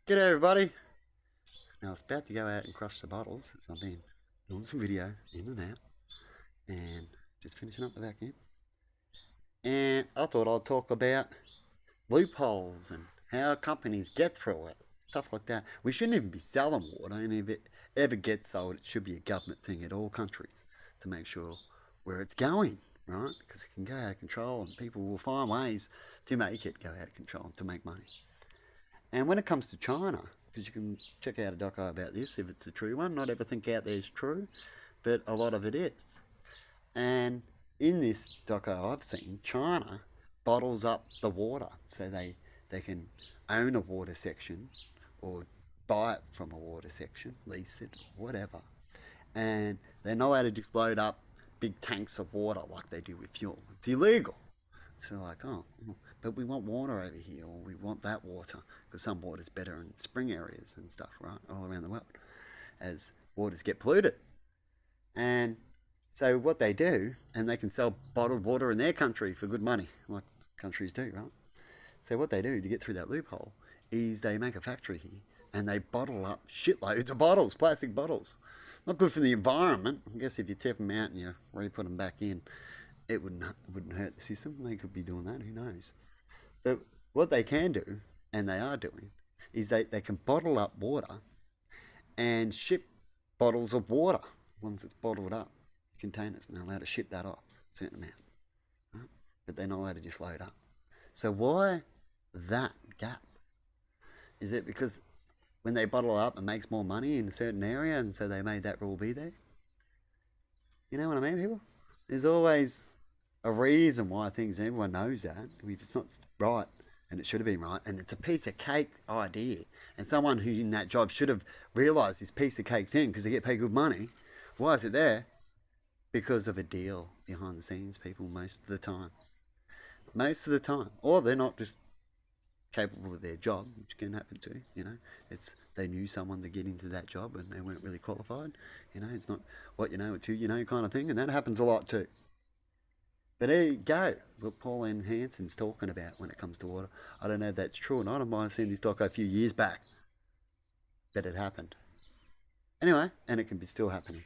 G'day everybody. Now I was about to go out and crush the bottles as I've been doing some video in and out and just finishing up the vacuum. And I thought I'd talk about loopholes and how companies get through it, stuff like that. We shouldn't even be selling water, and if it ever gets sold, it should be a government thing at all countries to make sure where it's going, right? Because it can go out of control and people will find ways to make it go out of control to make money. And when it comes to China, because you can check out a doco about this if it's a true one, not everything out there is true, but a lot of it is. And in this doco I've seen, China bottles up the water so they can own a water section or buy it from a water section, lease it, whatever. And they're not allowed to just load up big tanks of water like they do with fuel. It's illegal. So like, oh, but we want water over here, or we want that water, because some water's better in spring areas and stuff, right, all around the world, as waters get polluted. And so what they do, and they can sell bottled water in their country for good money, like countries do, right? So what they do to get through that loophole is they make a factory here, and they bottle up shitloads of bottles, plastic bottles. Not good for the environment. I guess if you tip them out and you re-put them back in, it wouldn't hurt the system. They could be doing that, who knows. But what they can do, and they are doing, is they can bottle up water and ship bottles of water as long as it's bottled up, containers, and they're allowed to ship that off a certain amount. Right? But they're not allowed to just load up. So why that gap? Is it because when they bottle up, it makes more money in a certain area, and so they made that rule be there? You know what I mean, people? There's always a reason why things, everyone knows that. If it's not right, and it should have been right, and it's a piece of cake idea, and someone who in that job should have realised this piece of cake thing because they get paid good money, why is it there? Because of a deal behind the scenes, people, most of the time. Most of the time. Or they're not just capable of their job, which can happen too, It's they knew someone to get into that job and they weren't really qualified. It's not what you know, it's who you know kind of thing, and that happens a lot too. But there you go. What Pauline Hanson's talking about when it comes to water. I don't know if that's true or not. I might have seen this doc a few years back. But it happened. Anyway, and it can be still happening.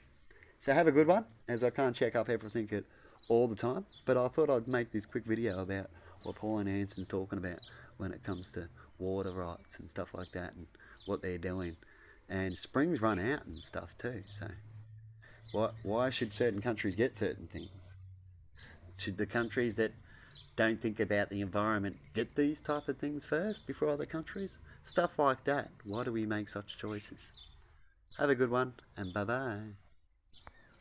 So have a good one, as I can't check up everything at all the time. But I thought I'd make this quick video about what Pauline Hanson's talking about when it comes to water rights and stuff like that and what they're doing. And springs run out and stuff too. So why should certain countries get certain things? Should the countries that don't think about the environment get these type of things first before other countries? Stuff like that. Why do we make such choices? Have a good one, and bye-bye.